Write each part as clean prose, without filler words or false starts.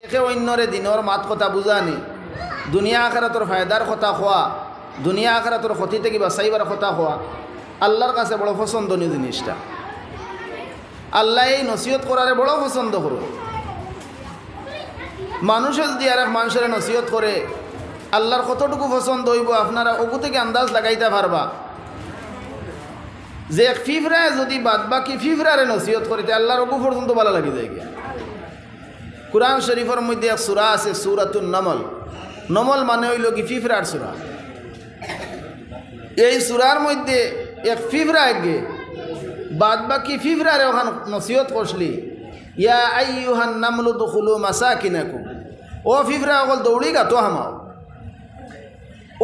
একে অন্যরে দিনের মাত কথা বুঝানি, দুনিয়া আখিরাতের ফায়দার কথা খোয়া, দুনিয়া আখিরাতের ক্ষতি থেকে বাঁচাইবার কথা খোয়া আল্লাহর কাছে বড় পছন্দনীয় জিনিসটা। আল্লাহ এই নসিহত করারে বড় পছন্দ করো। মানুষে যদি আর এক মানুষের নসিহত করে আল্লাহর কতটুকু পছন্দ হইব আপনারা ওগু থেকে আন্দাজ লাগাইতে পারবা। যে এক ফিফরায় যদি বাদ বাকি ফিফরারে নসিহত করিতে আল্লাহর ওগু পর্যন্ত ভালো লাগি যায়। কুরআন শরীফের মধ্যে এক সূরা আছে সূরাতুন নমল। নমল মানে হইল কি ফিফরার সূরা। এই সূরার মধ্যে এক ফিফরা গে বাদ বাকি ফিফরারে ওখান নসিহত করছলি, ইয়া আইয়ুহান নামলু দুখুলু মাসাকিনাকুম, ও ফিফরা অকল দৌড়ি গাতো হামাও।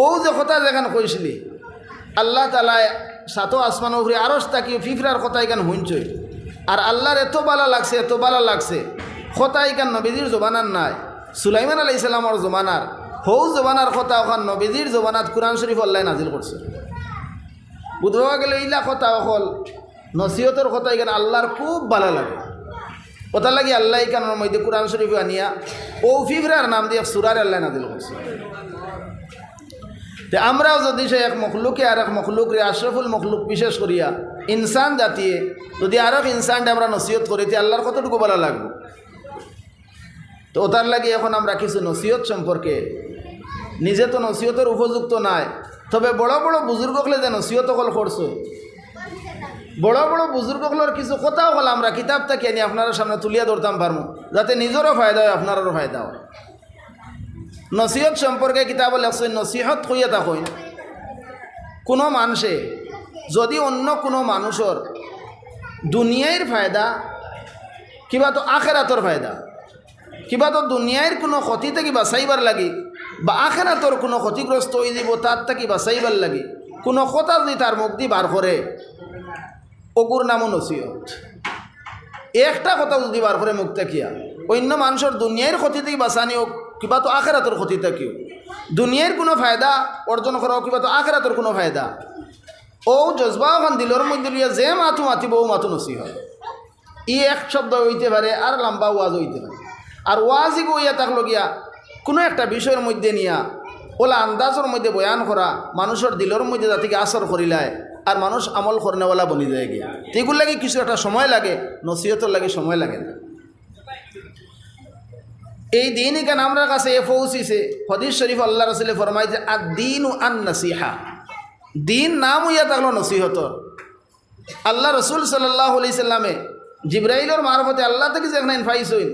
ও যে কথা যেখান কইসলি আল্লাহ তাআলা সাতো আসমান উপরে আরশ তাকি ফিফরার কথা এখান হুঁচই। আর আল্লাহর এত ভালো লাগছে, এত ভালো লাগছে কথা এখান নবীজির জবানার নাই, সুলাইমান আলাইহিস সালামের জবানার হৌ জবানার কথা ওখান নবীজির জবানাত কুরআন শরীফ আল্লাহ নাজিল করছে। বুঝবা গেলে এইলা কথা অকল নসিহতের কথা এখানে আল্লাহর খুব ভালো লাগে। কথা লাগি আল্লাহ এখানের মধ্যে কুরআন শরীফ আনিয়া ও ফিফরার নাম দিয়ে সূরার আল্লাহ নাজিল করছে। তো আমরাও যদি সে এক মখলুকে আর এক মখলুকরে আশরাফুল মখলুক বিশেষ করিয়া ইনসান জাতিয়ে যদি আর এক ইনসানটা আমরা নসিহত করিতে আল্লাহর কতটুকু ভালো লাগবে। তো ওটার লাগে এখন আমরা কিছু নসিহত সম্পর্কে, নিজে তো নসিহতের উপযুক্ত নাই, তবে বড় বড় বুজুর্গকলে যে নসিহত কল করছে, বড় বড় বুজুর্গকলের কিছু কথাও হল আমরা কিতাব থেকে নিয়ে আপনারা সামনে তুলিয়া ধরতাম পারবো, যাতে নিজেরও ফায়দা হয় আপনারও ফায়দা হয়। নসিহত সম্পর্কে কিতাব লেখছেন, নসিহত কইয়া তা কইন কোনো মানুষে যদি অন্য কোনো মানুষের দুনিয়ার ফায়দা কিবা তো আখেরাতর ফায়দা, কিবা তো দুনিয়ার কোনো ক্ষতি থেকে বাঁচাইবার লাগি বা আখেরাতর কোনো ক্ষতিগ্রস্ত হয়ে যাব তার থেকে বাঁচাইবার লাগি কোনো কথা যদি তার মুখ দিয়ে বার করে ওগুর নামও নসিহত। একটা কথা যদি বার করে মুখ থাকিয়া অন্য মানুষের দুনিয়ার ক্ষতি থেকে বাঁচানি হোক কিবা তো আখেরাতর ক্ষতি থাকিও, দুনিয়ার কোনো ফায়দা অর্জন করা হোক কিবা তো আখেরাতর কোনো ফায়দা, ও জজবা ওখান দিলর মধ্যে লিয়া যে মাথু মাতিব ও মাথু নসিহত। ই এক শব্দ হইতে পারে আর লম্বা ওয়াজ হইতে পারে। আর ওয়াজি বইয়া থাকলো গিয়া কোনো একটা বিষয়ের মধ্যে নিয়া ওলা আন্দাজের মধ্যে বয়ান করা মানুষের দিলর মধ্যে যাতে আসর করিলায় আর মানুষ আমল করনেওয়ালা বনি যায় গিয়া। এগুলো লাগে কিছু একটা সময় লাগে, নসিহতের লাগে সময় লাগে না। এই দিন কেন আমরা কাছে এ পৌঁছিছে হাদিস শরীফ আল্লাহ রাসূলে ফরমায় যে আদ-দীনু আন-নাসিহা, দিন নাম হইয়া থাকলো নসিহতর। আল্লাহ রসুল সাল্লাল্লাহু আলাইহি সাল্লামে জিবরাইলের মারফতে আল্লাহ থেকে যেখানে পাইছইন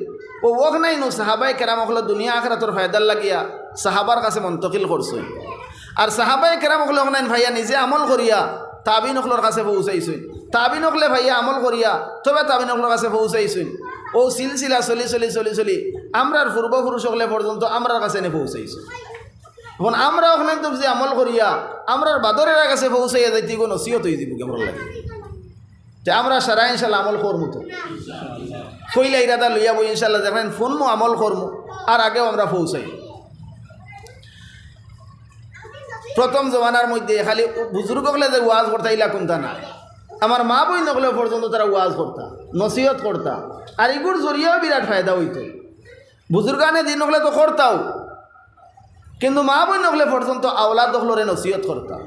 ও ওখানেই নো সাহাবাই কেরাম হলো দুনিয়া আখিরাতের ফায়দার লাগিয়া সাহাবার কাছে মন্তকিল করছইন। আর সাহাবাই কেরাম হলো ওখানে ভাইয়া নিজে আমল করিয়া তাবিন হকলের কাছে পৌঁছাইছইন, তাবিন হকলে ভাইয়া আমল করিয়া তবে তাবিন হকলের কাছে পৌঁছাইছইন। ও সিলসিলা চলি চলি চলি চলি আমরার পূর্বপুরুষ হকলে পর্যন্ত আমরার কাছে এনে পৌঁছাইছে। এখন আমরা ওখানে তো যে আমল করিয়া আমরার বাদরের কাছে পৌঁছাইয়া যাইতে কোনো নসিহত হয়ে দিব কেমন লাগে। যে আমরা সারা ইনশাল্লাহ আমল করবো, তো ফইলা ইরাদা লইয়া বই ইনশাল্লাহ দেখেন ফোনমো আমল করবো আর আগেও আমরা পৌঁছাই। প্রথম জমানার মধ্যে খালি বুজুর্গ হলে যে ওয়াজ করতা ইলা কোনটা না, আমার মা বই নকলে পর্যন্ত তারা ওয়াজ করতা নসিহত করতা আর এগুর জরিয়াও বিরাট ফায়দা হইতো। বুজুর্গানে দিন হলে তো করতাও, কিন্তু মা বই নকলে পর্যন্ত আওলাদ হলরে নসিহত করতা।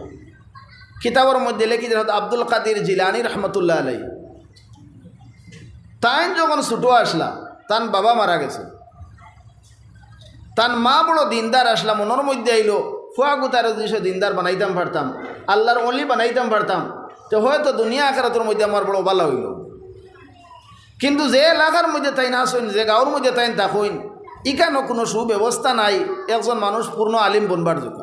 কিতাবের মধ্যে লেখি যে আব্দুল কাদির জিলানী রহমতুল্লাহ আলাই তাই যখন ছুটো আসলা তান বাবা মারা গেছে, তান মা বড় দিনদার আসলা, মনের মধ্যে আইলো ফুয়াগু তার যদি দিনদার বানাইতাম পারতাম, আল্লাহর অলি বানাইতাম পারতাম, তো হয়তো দুনিয়া আখিরাতের মধ্যে আমার বড় ভালো হইল। কিন্তু যে এলাকার মধ্যে তাই না আসইন, যে গাঁওর মধ্যে তাই থাকইন, ইখানো কোনো সুব্যবস্থা নাই একজন মানুষ পূর্ণ আলিম বনবার যোগ্য।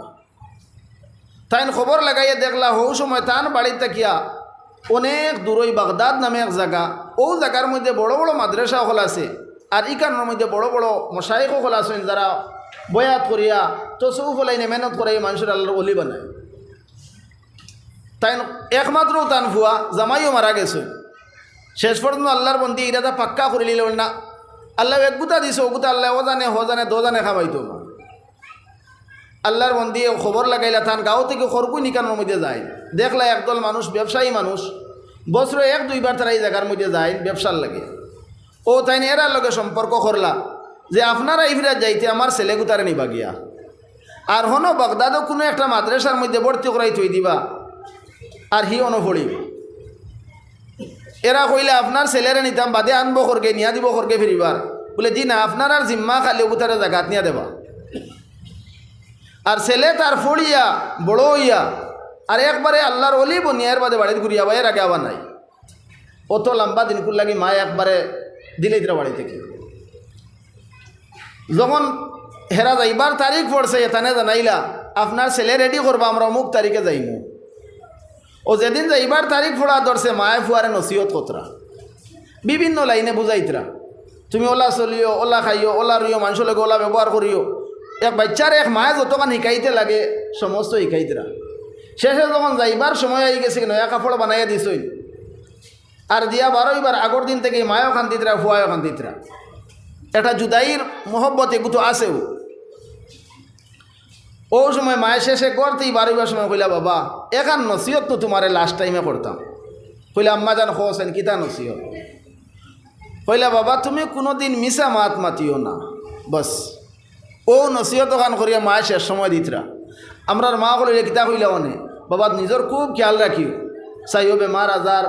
তাই খবর লাগাইয়া দেখলা হৌ সময় তান বাড়িতে থাকিয়া অনেক দূরই বাগদাদ নামে এক জায়গা, ও জায়গার মধ্যে বড় বড় মাদ্রাসা হল আছে আর ইখানোর মধ্যে বড় বড় মশাইখ হল আছেন যারা বয়াত করিয়া তসৌফ লাইনে মেহনত করে মানুষের আল্লাহর অলি বানায়। তাই একমাত্র তান ভুয়া জামাইও মারা গেছে। শেষ পর্যন্ত আল্লাহর বন্দি ইরাদা পাক্কা করে নিল না, আল্লাহ এক গুতা দিছে, ও গুতা আল্লাহ ও জানে হো জানে দো জানে খাবাইতো না। আল্লাহর বন্দি খবর লাগাইলা তান গাঁও থেকে খরকুই নিকানোর মধ্যে যায়, দেখলা একদল মানুষ ব্যবসায়ী মানুষ বছরে এক দুইবার তারা এই জায়গার মধ্যে যায় ব্যবসার লাগে। ও তাই এরার লগে সম্পর্ক করলা, যে আপনারা এই ফিরাত যাইতে আমার ছেলে গুতারে নিবা গিয়া আর হনো বাগদাদও কোনো একটা মাদ্রাসার মধ্যে ভর্তি করাই থই দিবা আর হি অনো পড়িব এরা কইলে আপনার ছেলেরা নিতাম বাদে আনবো করকে নিয়া দিব করকে ফিরিবার বলে জি না আপনার আর জিম্মা খালি গুতারে জাগাত নিয়া দেবা আর ছেলে তার ফড়িয়া বড় হইয়া আর একবারে আল্লাহর অলি বনিয়ার বাদে বাড়িতে ঘুরিয়া বা এর আগে আবার নাই অত লম্বা দিনকুর লাগি মা একবারে দিলেই দিরা বাড়ি থেকে যখন হেরা যাইবার তারিখ পড়ছে এখানে জানাইলা আপনার ছেলে রেডি করবা আমরা অমুক তারিখে যাইমু ও যেদিন যাইবার তারিখ পড়া ধরছে মায়ে ফুয়ারে নসিহত কতরা বিভিন্ন লাইনে বুঝাইতরা তুমি ওলা চলিও ওলা খাইও ওলা রইও মানুষের লগে ওলা ব্যবহার করিও এক বাচ্চার এক মায়ে যতক্ষণ শিকাইতে লাগে সমস্ত শিকাইতরা শেষে যখন যাইবার সময় আই গেছে নয়া কাপড় বানাইয়া দিছই আর দিয়া বারোইবার আগর দিন থেকে মায়ও খান্তিতরা ফুয়ায়ও খান্তিতরা একটা জুদাইর মোহব্বত এগুলো আসেও ও সময় মায়ের শেষে করতেই বারোইবার সময় কইলা বাবা এখান নসিহত তো তোমার লাস্ট টাইমে করতাম কইলা আম্মা জান হোসেন কিতা নসিহত কইলা বাবা তুমি কোনো দিন মিশা মাত মাতিও না বস ও নসিহত খান করিয়া মায়ের শেষ সময় দিতরা আমরার মা কইলে কিতা কইলা অনে বাবা নিজের খুব খেয়াল রাখিও চাইও বেমার আজার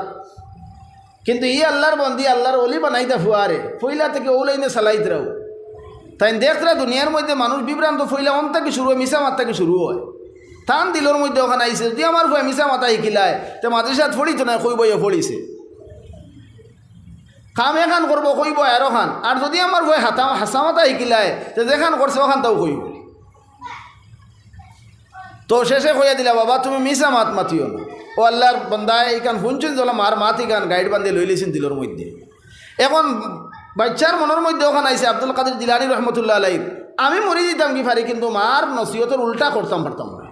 কিন্তু ই আল্লাহর বন্দি আল্লাহর অলি বানাইতা ফুয়ারে ফইলা থেকে ওলাইনে চালাইতরাও তাই দেখতরা দুনিয়ার মধ্যে মানুষ বিভ্রান্ত ফইলা অন থেকে শুরু হয় মিশা মাত থেকে শুরু হয় তান দিলর মধ্যে ওখানে আইসে যদি আমার ফুয়া মিশা মাথা শিকিলায় তো মাদ্রাসাত ফড়িত না কইব ফড়িছে কাম এখান করবো কইব আরো খান আর যদি আমার ফুয়া হাসা মাথা শিকিলায় তো যেখান করছে ওখান তাও কইব তো শেষে কইয়া দিলা বাবা তুমি মিশা মাত মাতিও না ও আল্লাহর বন্দায় এইখান শুনছেন চলো মার মাত ইখান গাইড বান্ধে লই লিছেন দিলর মধ্যে এখন বাচ্চার মনের মধ্যে ওখানে আইসে আব্দুল কাদের জিলানী রহমতুল্লাহ আলাই আমি মরি দিতাম কি পারি কিন্তু মার নসিহতের উল্টা করতাম পারতাম না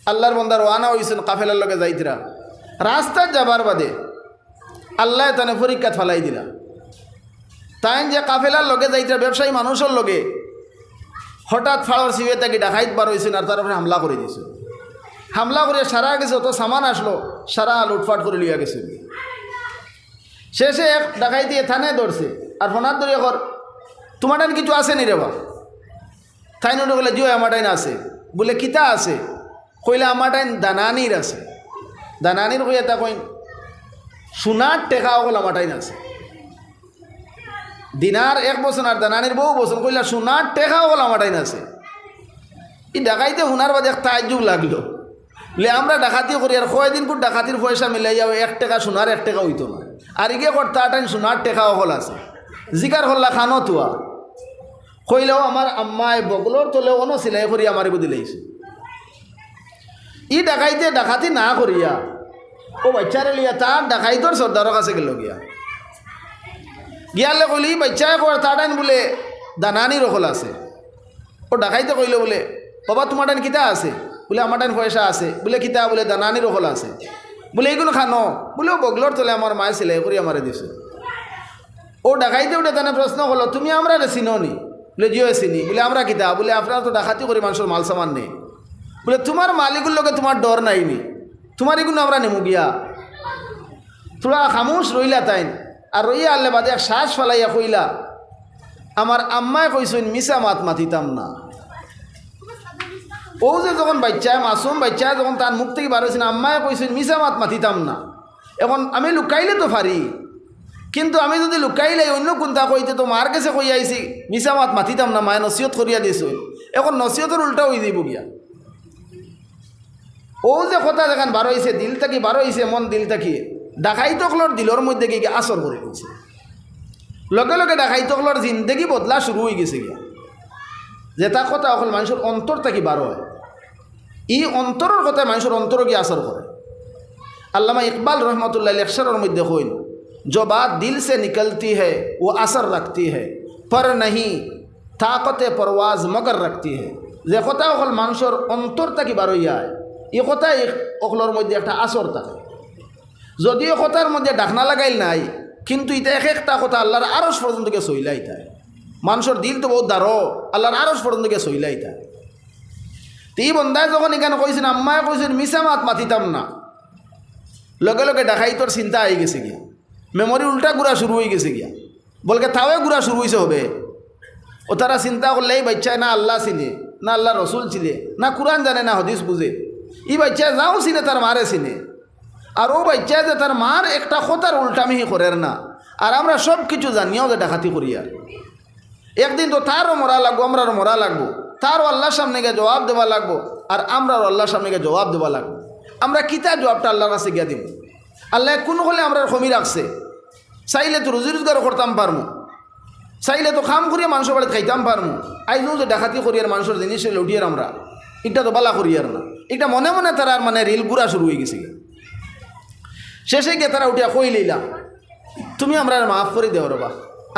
আল্লাহর বন্দার ওয়ানা হইছেন কাফেলার লগে যাইতরা রাস্তায় যাবার বাদে আল্লাহ তানে পরীক্ষাত ফালাই দিলা তাই যে কাফেলার লগে যাইতরা ব্যবসায়ী মানুষের লগে হঠাৎ ফাড়র সিবে তাকে ডাকাইত বার হয়েছেন আর তার উপরে হামলা করে দিয়েছে হামলা করে সারা গেছে অত সামান আসলো সারা লুটফাট করে লিয়া গেছে শেষে এক ডাকাই দিয়ে থানে ধরছে আর ফোনার ধরে কর তোমার টাইন কিছু আছে নি রে বা তাই নোট বলে জিও আমার টাইন আছে বলে কিতা আছে কইলে আমার টাইন দানানির আছে দানানির কই এটা কইন সোনার টেকা হল আমার টাইন আছে দিনার এক বছর আর দানানির বহু বছর কইলা সোনার টেকা হল আমার টাইন আছে এই ডাকাইতে শোনার বাদে এক তাজ্জুব লাগলো বলে আমরা ডাকাতি করি আর কয়দিন কোন ডাকাতির পয়সা মিলাই যাও 1 টাকা সোনার 1 টাকা হইতো না আর ইগে করতে টাইম সোনার টেকা হল আছে জিকার হল্লা খানো তোয়া কইলেও আমার আম্মায় বগলোর তলে অনো সিলাই করি আমার দিলাইছে ই ডাকাইতে ডাকাতি না করিয়া ও বাচ্চারে লিয়া তার ডাকাইতর সর্দারের কাছে গেল গিয়ালে কইলি বাচ্চায় কর তার টাইম বলে দানানি রকল আছে ও ডাকাইতে কইল বলে বাবা তোমার টাইম কিতা আছে বলে আমার টাইম পয়সা আছে বলে কিতা বলে দানানি রকল আছে বলে এইগুলো খানো বলে ও বগলোর তলে আমার মায়ে সিলাই করি আমারে দিছে ও ডাকাইতে উঠে তানে প্রশ্ন হলো তুমি আমরা চিনো নি বলে জিও চিনি বলে আমরা কিতা বলে আপনারা তো ডাকাতি করি মানুষের মাল সামান নেই বলে তোমার মালিকুর লোকে তোমার ডর নাইনি তোমার এগুলো আমরা নেমু গিয়া তোরা খামোশ রইলা তাইন আর রইয়া আল্লে বাদে এক শ্বাস ফেলাইয়া কইলা আমার আম্মায় কইসইন মিশা মাত মাতিতাম না ও যে যখন বাচ্চায় মাসুম বাচ্চায় যখন তার মুখ থেকে বার হয়েছেন আম্মায় কইসইন মিশা মাত মাতিতাম না এখন আমি লুকাইলে তো পারি কিন্তু আমি যদি লুকাইলে অন্য কোনটা কইতে তো মার কাছে কই আইছি মিশা মাত মাতিতাম না মায়ে নসিহত করিয়া দিয়েছই এখন নসিহতের উল্টা হয়ে যাইব গিয়া ও যে কথা যেখান বার হয়েছে দিল থাকি বার হয়েছে মন দিল থাকি ডাকাইতকলর দিলর মধ্যে গিয়ে আসর করে গেছে লগে লগে ডাকাইতকলর জিন্দগি বদলা শুরু হয়ে গেছে গিয়া যেটা কথা অকল মানুষের অন্তর থাকি বার হয় ই অন্তরের কথায় মানুষের অন্তর গিয়ে আসর করে আল্লামা ইকবাল রহমতুল্লাহ লেকচারের মধ্যে কইন जो बात दिल से निकलती है वो असर रखती है पर नहीं ताकत परवाज मगर रखती है যে কথা অকল মানুষের অন্তর থাকি বার হইয়া এই কথাই অকলর মধ্যে একটা আসর থাকে যদিও কথার মধ্যে ডাকনা লাগাইল নাই কিন্তু এটা এক একটা কথা আল্লাহর আরশ পর্যন্ত গিয়ে সইলাই থাকে মানুষের দিল তো বহুত দারো আল্লাহর আরশ পর্যন্ত গিয়ে সইলাই থাকে এই বন্ধায় যখন এখানে কইছেন আম্মায় কইছেন মিশা মাত মাতিতাম না লগে লগে ডাকাইতর চিন্তা আই গেছে গিয়া মেমোরি উল্টা ঘুরা শুরু হয়ে গেছে গিয়া বলকে তাও ঘুরা শুরু হয়েছে হবে ও তারা চিন্তা করলে এই বাচ্চায় না আল্লাহ চিনে, না আল্লাহ রসুল চিনে, না কোরআন জানে, না হদিস বুঝে। এই বাচ্চায় যাও চিনে তার মারে চিনে, আর ও বাচ্চায় যে তার মার একটা কথার উল্টামিহি করের না। আর আমরা সব কিছু জানিয়াও যে ডাকাতি করি। আর একদিন তো তারও মরা লাগবো, আমরারও মরা লাগবো, তারও আল্লাহর সামনে গিয়ে জবাব দেওয়া লাগবো, আর আমরাও আল্লাহর সামনে গিয়ে জবাব দেওয়া লাগবো। আমরা কিতা জবাবটা আল্লাহর কাছে গিয়ে দিব? আল্লাহ কোন হলে আমরা কমি রাখছে, চাইলে তো রুজি রোজগারও করতাম পারমু, চাইলে তো খাম করিয়া মানুষের বাড়িতে খাইতাম পারমু। আইজও যে ডাকাতি করি আর মানুষের জিনিস লুটিয়ার আমরা, এটা তো বালা করি আর না। এটা মনে মনে তারা মানে রিল ঘুরা শুরু হয়ে গেছে। শেষে গিয়ে তারা উঠিয়া কই লইলাম, তুমি আমরা মাফ করে দেও রবা,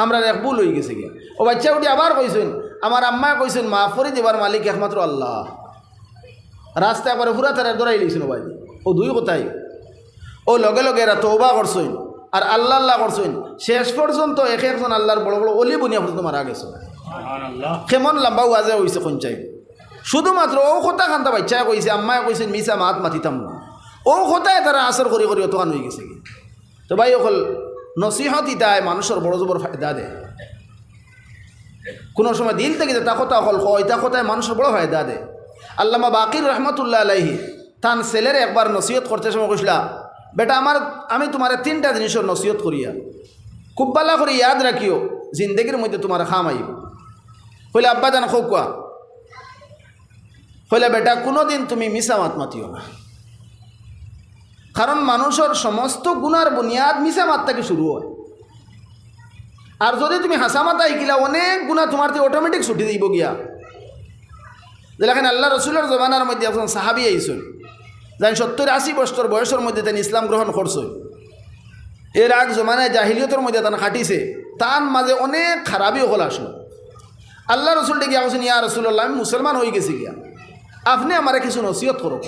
আমরা এক ভুল হয়ে গেছে গিয়া। ও বাচ্চা উঠি আবার কইছেন, আমার আম্মা কইছেন মাফ করে দেবার মালিক একমাত্র আল্লাহ। রাস্তায় একবার পুরা তারা দৌড়াই লইছেন ভাই। ও দুই কথাই, ও লগে লগে এরা তওবা করছেন আর আল্লাহ আল্লাহ করছেন। শেষ পর্যন্ত এক একজন আল্লাহর বড় বড় অলি বুনিয়া পর্যন্ত মারা গেছে। কেমন লম্বা ওয়াজে হয়েছে কোনচাই, শুধুমাত্র ও কথা খান্তা বাচ্চা কইছে, আম্মায় কইছেন মিশা মাত মাতিতাম না। ও কথায় তারা আসর করি করি অতখান হয়ে গেছে। তো ভাই অকল নসিহত ইতায় মানুষের বড় জবর ফায়দা দেয়। কোনো সময় দিল থেকে তা কথা হল তা কথায় মানুষের বড় ফায়দা দেয়। আল্লামা বাকির রহমতুল্লাহ আলাইহি তান ছেলের একবার নসিহত করতে সময় কইসলা, বেটা আমি তোমার 3টা জিনিসের নসিহত করিয়া খুব ভালো করে ইয়াদ রাখিও, জিন্দগির মধ্যে তোমার খাম আইব। হইলে আব্বা জান খোকা, হইলে বেটা কোনোদিন তুমি মিশা মাত মাতিও না, কারণ মানুষের সমস্ত গুনার বুনিয়াদ মিশা মাত থেকে শুরু হয়। আর যদি তুমি হাসা মাতা শিকিলা অনেক গুণা তোমার অটোমেটিক ছুটি দিব গিয়া। যেখানে আল্লাহ রসুলের জমানার মধ্যে একজন সাহাবি আইসন, যাই 70-80 বছর বয়সের মধ্যে তিনি ইসলাম গ্রহণ করছেন। এর আগ জমানায় জাহিলিয়তের মধ্যে তান খাটিছে, তার মাঝে অনেক খারাপই হল আসলো। আল্লাহ রসুল ডেকে আসেন, ইয়া রসুল্লাহ আমি মুসলমান হয়ে গেছি গিয়া, আপনি আমারে কিছু নসিহত করো।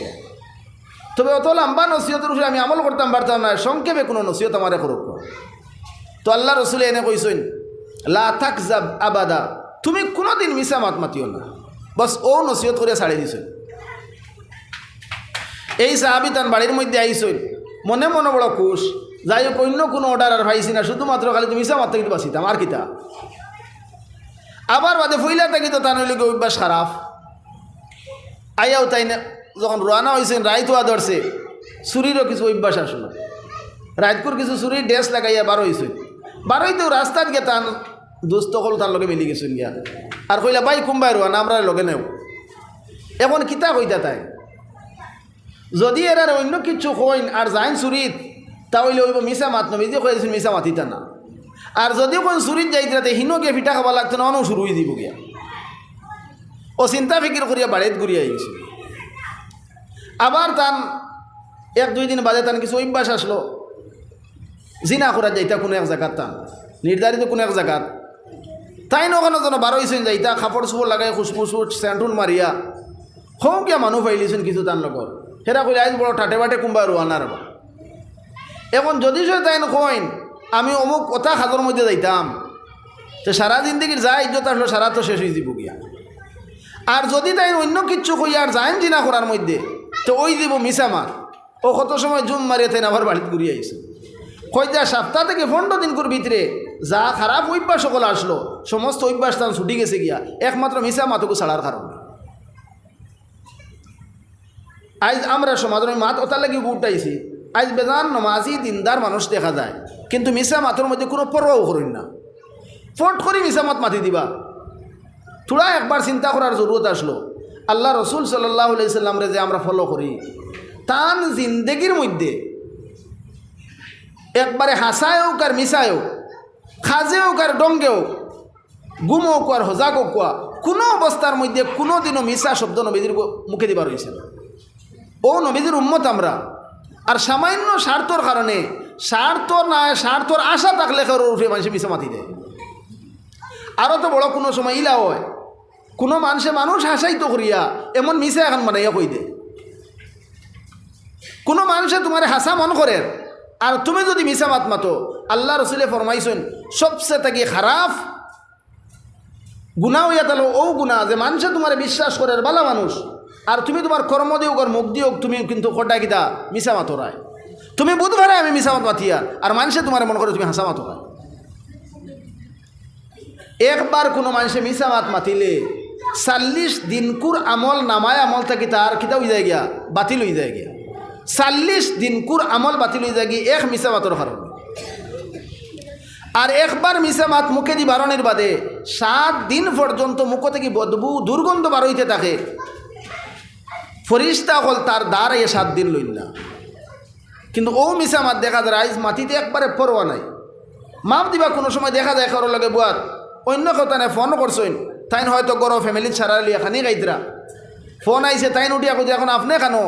তবে অত লম্বা নসিহতের উপরে আমি আমল করতাম পারতাম না, সংক্ষেপে কোনো নসিহত আমারে করো। তো আল্লাহ রসুল এনে কইসেন, লা তাকযাব আবাদা, তুমি কোনোদিন মিশা মাত মাতিও না। বস ও নসিহত করে ছাড়ি দিছেন। এই সাহাবি তার বাড়ির মধ্যে আইসেন, মনে মনে বড় খুশ, যাই হোক অন্য কোনো অর্ডার আর পাইছি না, শুধুমাত্র খালি তুমি মিশা মাত কিন্তু বাঁচিতাম আর কিতা। আবার বাদে ফইলা থাকি তো তার হইলে অভ্যাস খারাপ। আইয়াও তাই না যখন রোয়ানা হয়েছেন, রাইতোয়া ধরছে, চুরিরও কিছু অভ্যাস আসলো। রাইতকুর কিছু চুরির ড্রেস লাগাইয়া বার হয়েছে, বার হইতেও রাস্তাত গিয়ে তার দুস্থ হল তার লগে মিলি গেছেন গিয়া। আর কইলা ভাই কুম্বাই রোয়ানা আমরা লগে নেও। এখন কিতা কইতা তাই, যদি এরার অন্য কিছু কইন আর যাইন চুরিত, তাহলে ওইব মিশা মাত নবী যে কইছেন মিশা মাতিতা না। আর যদিও কোন চুরিত যাইতে হিনো গিয়ে ফিটা খাবা লাগতো না, অনও শুরু হয়ে দিব গিয়া। ও চিন্তা ফিকির করিয়া বাড়িত ঘুরিয়া গেছে। আবার তান 1-2 দিন বাদে তান কিছু অভ্যাস আসলো, জিনা করা যাইতা কোনো এক জায়গার, তান নির্ধারিত কোনো এক জায়গার তাই নখানো যেন বার হয়েছেন যাইতা, কাপড় চোপড় লাগাই খুশবুসুট স্যান্টুন মারিয়া হও গিয়া মানুষ পাইলিছেন কিছু তার লগত। সেটা কইলে আজ বড় ঠাটে বাটে কুম্বা রোয়ানার বা। এখন যদি সে তাই কইন আমি অমুক কথা খাদর মধ্যে যাইতাম, তো সারা জিন্দগির যা ইজ্জত আসলো সারা তো শেষ হয়ে দিব গিয়া। আর যদি তাই অন্য কিচ্ছু কই আর যাইন জিনা করার মধ্যে, তো ওই দিব মিশা মার। ও কত সময় জুম মারিয়ে তাই আবার বাড়িতে ঘুরিয়ে আইছে। কই যা সপ্তাহ থেকে 15 দিন করে ভিতরে যা খারাপ অভ্যাস সকল আসলো, সমস্ত অভ্যাস তার ছুটি গেছে গিয়া একমাত্র মিশা মাতকে ছাড়ার কারণে। আজ আমরা সমাজের মাত ওটার লাগি উঠাইছি। আজ বেজান নমাজি দিনদার মানুষ দেখা যায়, কিন্তু মিশা মাতের মধ্যে কোনো পরোয়াও করেন না, ফট করে মিশা মাত মাতি দিবা। থোড়া একবার চিন্তা করার জরুরত আসলো। আল্লাহ রসুল সাল্লাল্লাহু আলাইহি সাল্লামরে যে আমরা ফলো করি, তান জিন্দগির মধ্যে একবারে হাসায় হোক আর মিশায় হোক, খাজে হোক আর ডঙ্গে হোক, গুম হোক আর হজাক হোক, কোনো অবস্থার মধ্যে কোনো দিনও মিশা শব্দ নবীজির মুখে দিবার হয়েছে না। ও নবীজির উম্মত আমরা, আর সামান্য স্বার্থর কারণে, স্বার্থ না স্বার্থর আশা থাকলে উঠে মানুষে মিশা মাতি দেয়। আরও তো বড় কোনো সময় ইলা হয়, কোনো মানুষ হাসাইতো করিয়া এমন মিশা এখন বানাইয়া কই দে। কোনো মানুষে তোমার হাসা মন করে, আর তুমি যদি মিশা মাত মাতো, আল্লাহ রসুলে ফরমাইছেন সবচেয়ে থাকি খারাপ গুণা হইয়া তাহলে ও গুণা যে মানুষে তোমার বিশ্বাস করে ভালো মানুষ, আর তুমি তোমার কর্ম দিও আর মুখ দিও, তুমি কিন্তু কটা কিতা মিশা মাতো রায়। তুমি বুধবারে আমি মিশা মাত মাতিয়া, আর মানুষে তোমার মনে করে তুমি হাসা মাতো রায়। একবার কোনো মানুষে মিছা মাত মাতিলে 40 দিনকুর আমল নামায় আমল থাকি তার কিতা হয়ে যায় গিয়া বাতিল হয়ে যায় গিয়া 40 দিনকুর আমল বাতিল হয়ে যায় গিয়ে এক মিছা মাতর কারণে। আর একবার মিছা মাত মুখে দি বারণের বাদে 7 দিন পর্যন্ত মুখ থেকে বদবু দুর্গন্ধ বার হইতে থাকে। ফরিস্তা হল তার দ্বার এ 7 দিন লইল না। কিন্তু ও মিছা মাত দেখা যায় আইজ মাতিতে একবারে পরোয়া নাই। মাপ দিবা কোনো সময় দেখা যায় কারোর লগে বুয়ার অন্য কথা নাই ফোন করছেন তাইন হয়তো গরো ফ্যামিলি ছাড়া লিয়া খানি গাইতরা ফোন আইছে তাইন উঠিয়া কইতে এখন আপনি খানো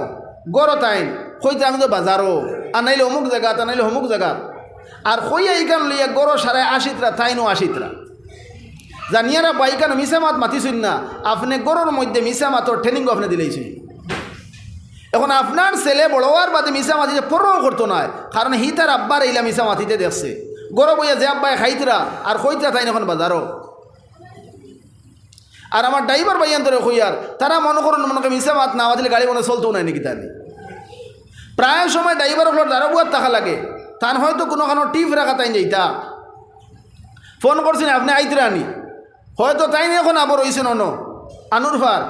গরো তাইন কইতে আমি তো বাজারও আর নাইলে অমুক জায়গা তা নাইলে অমুক জায়গা আর কইয়া এইখান লইয়া গরো সারায় 80টা তাইনও 80টা জানিয়ারা বাইকানো মিছা মাত মাতিছেন না আপনি গরোর মধ্যে মিছা মাতর ট্রেনিং আপনি দিলেইছেন। এখন আপনার ছেলে বড় হওয়ার বাদে মিছা মাতিতে পরও করতো না, কারণ হি তার আব্বার এইলা মিছা মাতিতে দেখছে গরো বইয়া যে আব্বাই খাইতরা আর কইতরা তাই এখন বাজারও। আর আমার ড্রাইভার ভাইয়ান তোরে কইয়ার তারা মনে করুন মনে করি মিছা মাত না মাতিলে গাড়ি মনে চলতো নাই নাকি তাই প্রায় সময় ড্রাইভার হল দাঁড়ো বুয়ার টাকা লাগে তার হয়তো কোনো টিপ রাখা তাই যাইতা ফোন করছেন আপনি আইতরা আনি হয়তো তাই এখন আবার রয়েছেন অন্য আনুর ফার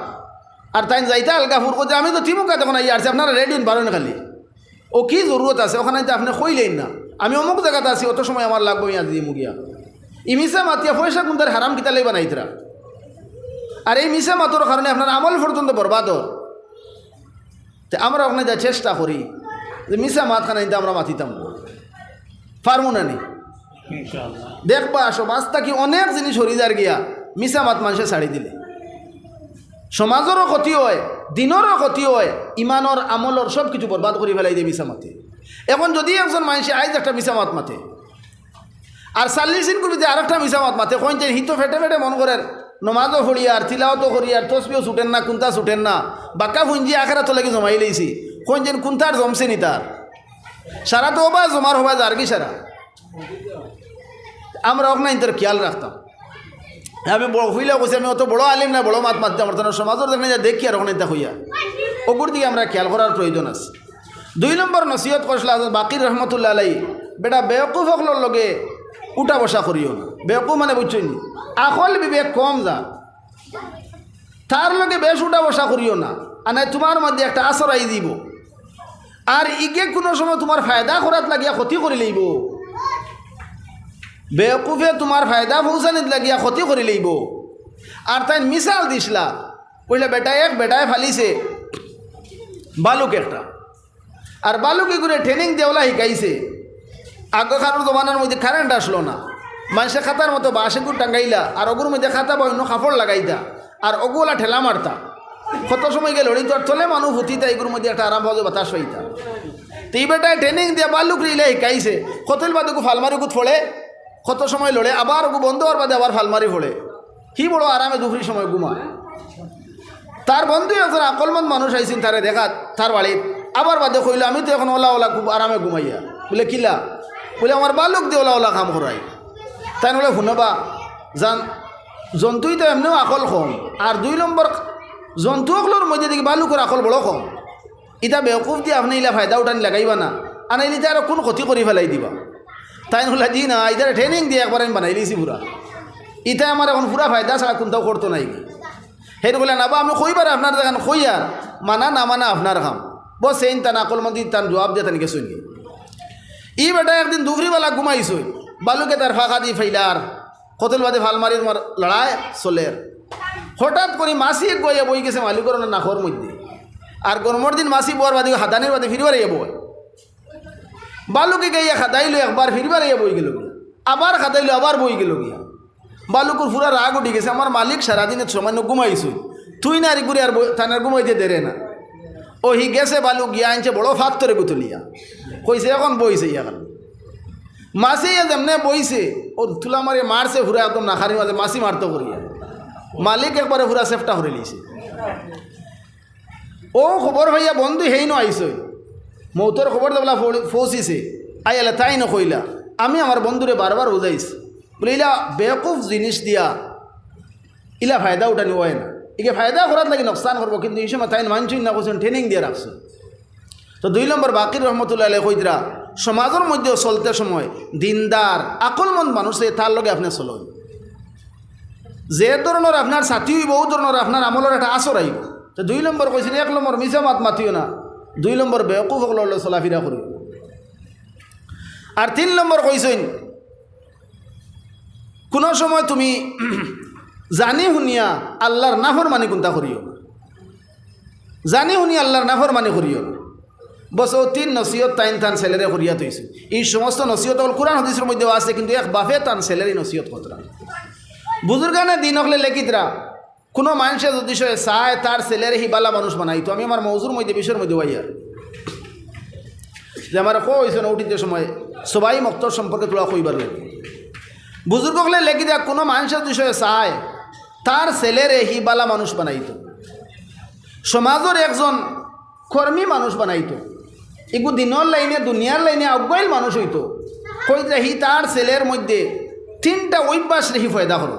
আর তাই যাইতা আলগাফুর করছে আমি তো ঠিমুকা তখন আই আসছি আপনারা রেডি বারণ খালি ও কি জরুরত আছে ওখানে আপনি কইলেন না আমি অমুক জায়গাতে আছি অত সময় আমার লাগবো ইয়া দিয়ে মুগিয়া ই মিছা মাতিয়া পয়সা কোন তার হারাম কিতা লাই বানাইতরা। আর এই মিছা মাতর কারণে আপনার আমল পর্যন্ত বরবাদ। তো আমরা ওখানে যা চেষ্টা করি যে মিছা মাত খানাইতে আমরা মাতিতাম পারবো না নি দেখবা সমাজ থাকি অনেক জিনিস হরিজার গিয়া মিছা মাত মানুষে ছাড়ি দিলে সমাজেরও ক্ষতি হয় দিনেরও ক্ষতি হয় ইমানর আমলর সব কিছু বরবাদ করে ফেলাই দিয়ে মিছা মাতে। এখন যদি একজন মানুষে আইজ একটা মিছা মাত মাতে আর 40 দিন কবিতে আর একটা মিছা মাত মাতে কইন যে হিতো ফেটে ফেটে মন করেন নমাজও ফড়িয়ার তিলাওয়াতও করিয়ার তসবিও ছুটেন না কুন্তা ছুটেন না বাক্কা ফুঞ্জি আখেরা তো লাগি জমাই লইছি কইন যেন কুন্তার জমছে নি তার সারা তো হবা জমার হবা যার কি সারা আমরা ওখানে ইন্তর খেয়াল রাখতাম। আমি বড় হইলেও কইছি আমি অত বড় আলিম না বড় মাত মাততে আমার তখন সমাজের দেখে যা দেখি আর ওখানে তা হইয়া ওগুর দিকে আমরা খেয়াল করার প্রয়োজন আছে। 2 নম্বর নসিহত করছিলাম বাকির রহমতুল্লাহ আলাই বেটা বেওকুফ সকলের লগে উঠা বসা করিও না। বেওকুফ মানে বুঝছই নি আকল বিবেক কম যা তার লগে বেশ উঠা বসা করিও না আর নাই তোমার মধ্যে একটা আসর আই দিব আর ইগে কোনো সময় তোমার ফায়দা করাত লাগিয়া ক্ষতি করে লইব। বেওকুফে তোমার ফায়দা পৌঁছানিত লাগিয়া ক্ষতি করে লইব। আর তাই মিসাল দিসলা কইলে বেটায় ফালিছে বালুক একটা আর বালুকে করে ট্রেনিং দেওলা শিকাইছে। আগেকার জমানার মধ্যে কারেন্ট আসলো না মানুষে খাতার মতো বাঁশেগুর টাঙ্গাইলা আর অগুর মধ্যে খাতা বা অন্য কাপড় লাগাইতা আর অগুলা ঠেলা মারতা কত সময় গেল লড়ি তোর চলে মানুষ হতিতা এগুর মধ্যে একটা আরাম ভাবে বাতাস হইতা। তো এই বেটায় ট্রেনিং দিয়ে বালুক রিলে শিকাইছে কতল বাদুকু ফালমারিকুত ফোড়ে কত সময় লড়ে আবার ওগু বন্ধ হওয়ার বাদে আবার ফালমারি ফোড়ে কি বড় আরামে দুপুরি সময় ঘুমায়। তার বন্ধু একজন আকলমন্দ মানুষ আইসিন তারে দেখা তার বাড়ির আবার বাদে কইল আমি তো এখন ওলা খুব আরামে ঘুমাইয়া বলে কিলা বলে আমার বালুক দিয়ে ওলা কাম করাই তাই বলে শুনবা জান জন্তুই তো এমনিও আকল কম আর 2 নম্বর জন্তুসকলের মধ্যে দেখি বালুকের আকল বড় কম। ইটা বেওকুফ দিয়ে আপনি ইলা ফায়দা উঠানি লাগাইবা না আনাইলে তার কোন ক্ষতি করে ফেলাই দিবা। তাই বলে দি না ইটার ট্রেনিং দিয়ে একবার আমি বানাই লিছি পুরা ইটা আমার এখন পুরা ফায়দা ছাড়া কোনটাও করতো নাই। সেই বলে নাবা আমি কইবার আপনার দেখান কই আর মানা না মানা আপনার কাম বস সেই তান আকলমন্দি তান জবাব দিয়ে তানিকে শুনি। ই বেটা একদিন দুপুরিবেলা ঘুমাইছো বালুকে তার ফাঁকা দিয়ে ফাইলার কতল বাদে ফালমারি তোমার লড়াই চলের হঠাৎ করে মাসি এক গইয়া বই গেছে মালিকর নাখর মধ্যে আর গরমের দিন মাসি বর বাদে হাদানির বাদে ফিরবার বই বালুকে গাইয়া খাদাইলো একবার ফিরবার বই গেল আবার খাদাইলো আবার বই গেল গিয়া বালুকুর পুরা রাগ উঠে গেছে আমার মালিক সারাদিনের সামান্য ঘুমাইছো তুই না রে ঘুরে আর থানার ঘুমাইতে দেরে না। ও হি গেছে বালু গিয়া আনছে বড় ফাত করে গুতলিয়া কইছে এখন বইছে এখন মাসি যেমনে বইছে ও তুলা মারি মারছে ঘুরে একদম নাখারি মাঝে মাসি মারতে করিয়া মালিক একবারে ঘুরা সেফটা করে লিছে। ও খবর ভাইয়া বন্ধু হেই ন আইস মৌতর খবর দেবলা ফৌসিছে আইলে তাই নকইলা আমি আমার বন্ধুরে বারবার বুঝাইছি বলে ইলা বেকুফ জিনিস দিয়া ইলা ফায়দা উঠানি হয় না একে ফায়দা করার লাগে নোকসান করবো কিন্তু এই সময় তাই মানছুই না করছেন ট্রেনিং দিয়ে রাখছে। তো 2 নম্বর বাকির রহমতুল্লাহ আলাইহি কইতরা সমাজের মধ্যে চলতে সময় দিনদার আকলমন্দ মানুষে তার লগে আপনি চলুন যে ধরনের আপনার সাথী হইব ও ধরনের আপনার আমলের একটা আসর আইব। তো 2 নম্বর কইছেন 1 নম্বর মিছা মাত মাতিও না, 2 নম্বর বেওকুফ হকল চলাফিরা করিও। আর 3 নম্বর কইছেন কোনো সময় তুমি জানি শুনিয়া আল্লাহর নাফরমানি কোনটা করিও না, জানি শুনি আল্লাহর নাফরমানি করিও না। বস ও 3 নসিহত তান ছেলেরে করিয়া থইছে। এই সমস্ত নসিহত হল কোরআন হাদিসের মধ্যেও আছে, কিন্তু এক বাপে তান ছেলেরই নসিহত কতরা। বুজুর্গানে দিন হকলে লেখিতরা কোনো মানুষে যদি সে চায় তার ছেলের হিবালা মানুষ বানাইতো। আমি আমার মৌজুর মধ্যে বিষয়ের মধ্যে ওয়াইয়ার যে আমার হয়েছে না উঠিতে সময় সবাই মক্তর সম্পর্কে তোলা কইবার লাগে। বুজুর্গ হলে লেখি দেয়া কোনো মানুষের যদি সে চায় তার ছেলের হিবালা মানুষ বানাইতো, সমাজের একজন কর্মী মানুষ বানাইতো, এগু দিনের লাইনে দুনিয়ার লাইনে অজ্ঞাইল মানুষ হইতো। কই যে হি তার ছেলের মধ্যে 3টা অভ্যাস রেহি ফয়দা হলো।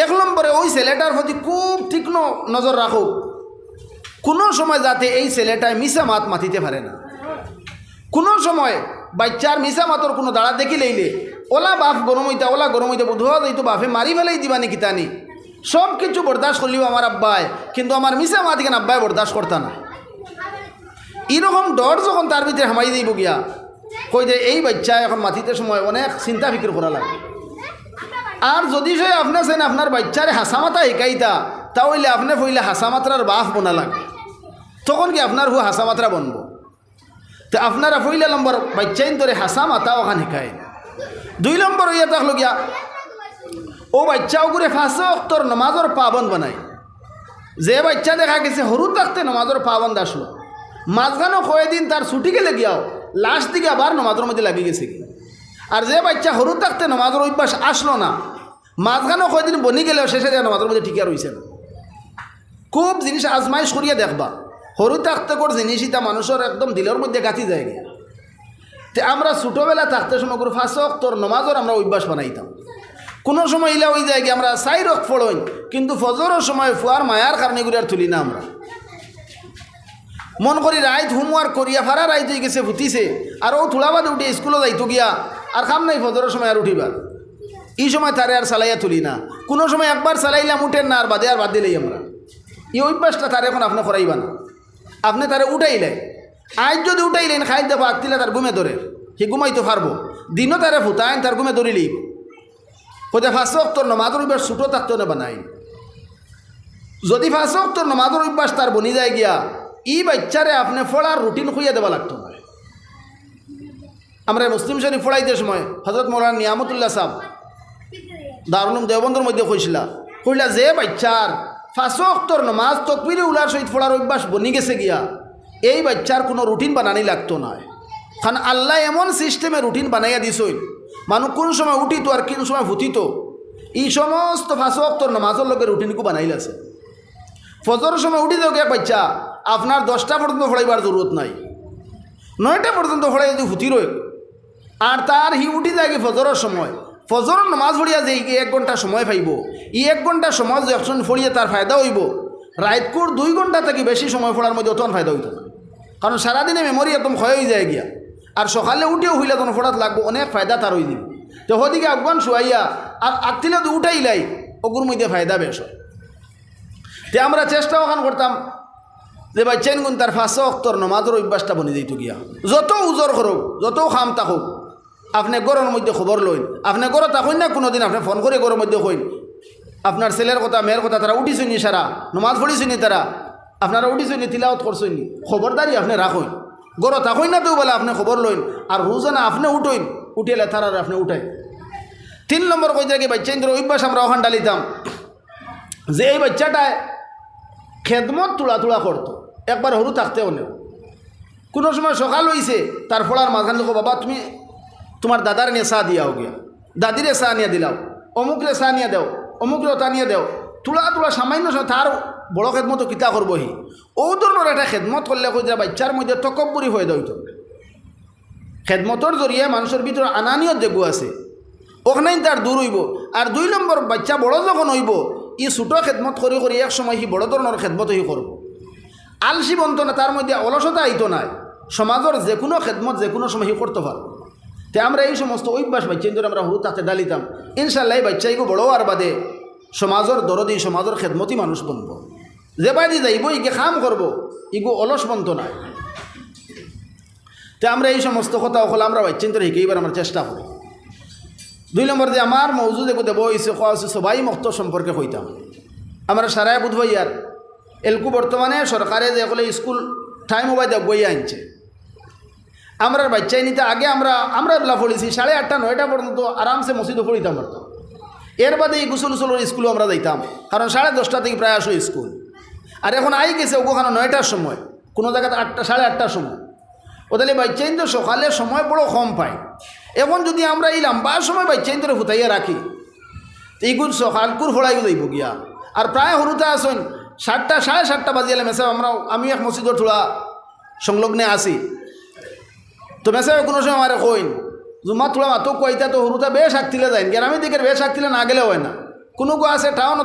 1 নম্বরে ওই ছেলেটার প্রতি খুব তীক্ষ্ণ নজর রাখো, কোনো সময় যাতে এই ছেলেটায় মিশা মাত মাতিতে পারে না। কোনো সময় বাচ্চার মিশা মাতর কোনো দাঁড়া দেখি লইলে ওলা বাপ গরমইতা ওলা গরমইতা বুধবা যাইতো বাপে মারি ফেলাই দিবা নাকি তানি সব কিছু বরদাস্ত করলিও আমার আব্বায়, কিন্তু আমার মিশা মাত কেন আব্বায় বরদাস্ত করতা না। এরকম ডর যখন তার ভিতরে হামাই দিব গিয়া কই যে এই বাচ্চা এখন মাতিতে সময় অনেক চিন্তা ফিকির করা লাগে। আর যদি সে আপনার সেন আপনার বাচ্চারে হাসামাতা শিকাইতা তাহলে আপনি ফইলে হাসামাত্রার বাপ বোনা লাগে, তখন কি আপনার হু হাসামাত্রা বনব। তো আপনারা ফইলে নম্বর বাচ্চাইন তোরে হাসামাতা ওখান শিকায়। 2 নম্বর হইয়া থাকলো গিয়া ও বাচ্চাও করে 5 ওয়াক্তর নমাজর পাবন্দ বানায়। যে বাচ্চা দেখা গেছে সরু থাকতে নমাজর পাবন্দ আসলো, মাঝখানো কয়েকদিন তার ছুটি গেলে গিয়াও লাস্ট দিকে আবার নমাজের মধ্যে লাগি গেছে। আর যে বাচ্চা সরু থাকতে নমাজের অভ্যাস আসলো না, মাঝখানো কয়েকদিন বনি গেলেও শেষে দেওয়া নমাজের মধ্যে ঠিকই রয়েছে না। খুব জিনিস আজমাইশ করিয়া দেখবা, সরু থাকতে কর জিনিস ইটা মানুষের একদম দিলের মধ্যে গাঁথি যায় গিয়া। তো আমরা ছোটোবেলা থাকতে সময় করে 5 ওয়াক্তর নমাজের আমরা অভ্যাস বানাইতাম। কোনো সময় ইলা ওই যায় গিয়ে আমরা 4 ওয়াক্ত পড়ই, কিন্তু ফজরের সময় ফুয়ার মায়ার কারণে গুলি আর তুলি না। আমরা মন করি রাইত হোমওয়ার্ক করিয়া ফারা রাইত হয়ে গেছে ফুটিছে, আর ও থোড়া বাদে উঠে স্কুলে যাইতো গিয়া আর কাম নাই ফজরের সময় আর উঠিবার। এই সময় তারে আর চালাইয়া তুলি না। কোনো সময় একবার চালাইলাম উঠেন না, আর বাদ দিলেই আমরা। এই অভ্যাসটা তার এখন আপনি করাইবা না, আপনি তারে উঠাইলেন। আজ যদি উঠাইলেন খাই দেবো আগতিলে তার ঘুমে ধরে, সে ঘুমাইতে পারবো। দিনও তারে ফুটাইন তার ঘুমে ধরিলেই কোথায় 5 ওয়াক্তর নমাজের অভ্যাস ছোটো থাকতেও না বানাই। যদি 5 ওয়াক্তর নমাজের অভ্যাস তার বনি যায় গিয়া ই বাচ্চারে আপনি ফোড়ার রুটিন খুঁজে দেওয়া লাগতো না। আমরা মুসলিম শরীফ ফোড়াইতে সময় হজরত মৌলানা নিয়ামতুল্লাহ সাহেব দারুল উলুম দেওবন্দের মধ্যে কইলা যে বাচ্চার 5 ওয়াক্তর নমাজ তকবিরে উলার সহিত ফোড়ার অভ্যাস বনি গেছে গিয়া এই বাচ্চার কোনো রুটিন বানানি লাগতো না। কারণ আল্লাহ এমন সিস্টেমে রুটিন বানাইয়া দিছই, মানুষ কোন সময় উঠিত আর কোন সময় ফুটিত, এই সমস্ত 5 ওয়াক্তর নমাজের লোকে রুটিনকু বানাইল আছে। ফজরের সময় উঠি যাও এক বাচ্চা আপনার 10টা পর্যন্ত ফোড়াইবার জরুরত নাই, 9টা পর্যন্ত ফোড়াই যদি ফুটি রয়। আর তার হি উঠি যায় ফজরের সময়, ফজরের নমাজ পড়িয়া যে 1 ঘন্টা সময় পাইব, এই 1 ঘন্টা সময় যে একজন ফড়িয়ে তার ফায়দা হইব। রাইতকুর 2 ঘন্টা থেকে বেশি সময় ফোড়ার মধ্যে অত ফায়দা হইত না, কারণ সারাদিনে মেমোরি একদম ক্ষয় হয়ে যায় গিয়া। আর সকালে উঠেও হইলে তখন ফোড়াত লাগবো, অনেক ফায়দা তার হয়ে দিব। তো হদিকে আফগান শুয়াইয়া আর আগতিলে তো উঠাইলাই ওগুর মধ্যে ফায়দা বেশ হয়। তে আমরা চেষ্টা ওখান করতাম যে বাচ্চাইন গুণ তার 5 ওয়াক্তর নমাজের অভ্যাসটা বনে যাইত গিয়া। যত উজর করুক যত খাম থাকুক আপনি গরের মধ্যে খবর লইন। আপনি গড়ে থাকুন না কোনোদিন আপনি ফোন করে গরের মধ্যে কইন আপনার ছেলের কথা মেয়ের কথা তারা উঠিছনি, সারা নমাজ পড়িছনি, তারা আপনারা উঠিছনি, তিলাওয়াত করছনি, খবরদারি আপনি রাখুন। গড়ে থাকুন না তো বলে আপনি খবর লইন, আর রোজানা আপনি উঠইন, উঠিলে তারা আপনি উঠাই। 3 নম্বর কই যায় কি বাচ্চাইন্দ্র অভ্যাস আমরা ওখান ডালিতাম যে এই বাচ্চাটায় খেদমত তুলা করতো একবার সরু থাকতেও নেও। কোনো সময় সকাল হয়েছে তার ফলার মাঝখানে দেখো বাবা তুমি তোমার দাদার নিয়ে চা দিয়াও গিয়া, দাদিরে চা নিয়ে দিলাও, অমুকরে চা নিয়ে দেও, অমুকরে তা নিয়ে দেও, তুলা সামান্য তার বড় খেদমতো কিতা করবহি। ও ধরনের একটা খেদমত করলে কই যে বাচ্চার মধ্যে তকব্বুরি হয়ে দইত। খেদমতর জরিয়ে মানুষের ভিতরে আনানিয়ত যেগু আছে ওখানেই তার দূর হইব। আর 2 নম্বর বাচ্চা বড় যখন হইব ই ছোটো খেদমত করি এক সময় সি বড় ধরনের খেদমত হি করব। আলসি বন্ত না, তার মধ্যে অলসতা আইতো নাই, সমাজের যে কোনো খেদমত যে কোনো সময় হি করতে পারব। তে আমরা এই সমস্ত অভ্যাস বাচ্চাই ধরে আমরা হুরু তাতে ডালিতাম, ইনশাল্লাহ এই বাচ্চাইগো বড় আর বাদে সমাজের দরদি সমাজের খেদমতি মানুষ বনব, যে বাইদি যাইব ইগে কাম করব, ইগো অলস বন্ত না। তে আমরা এই সমস্ত কথা হল আমরা বাচ্চাই ধরে শিখেইবার আমরা চেষ্টা করি। 2 নম্বর যে আমার মৌজুদ এগো দেব হয়েছে সবাই মক্ত সম্পর্কে হইতাম। আমরা সারায় বুধবাই আর এলকু বর্তমানে সরকারে যে এগুলো স্কুল টাইম হবাই দেখ বই আনছে, আমরা বাচ্চাই নিতে আগে আমরা বেলা পড়েছি 8:30 9টা পর্যন্ত আরামসে মসজিদে পড়িতাম পারতাম। এর বাদে এই গুসল উসলের স্কুলও আমরা যাইতাম, কারণ 10:30 থেকে প্রায় আসো স্কুল। আর এখন আই গেছে ওখানে 9টার সময়, কোনো জায়গাতে 8টা 8:30 সময়। ওদের বাচ্চাইন তো সকালে সময় বড় কম পায়। এখন যদি আমরা এই লম্বা সময় বাচ্চাইন ধরে ফুটাইয়া রাখি, এইগুলো সকালকুর ফোড়াইও যাইব গিয়া। আর প্রায় হরুতে আসুন 7টা 7:30 বাজিয়ালে মেসে আমি এক মসজিদের থোড়া সংলগ্নে আসি, তো মেসে কোনো সময় আমার কইন জুমা থোড়া মাতো কইতা তো হরুতা বেশ আঁকতিলে যাইন, গ্রামের দিকের বেশ আঁকতিলে না গেলে হয় না। কোনো গো আছে টাউনও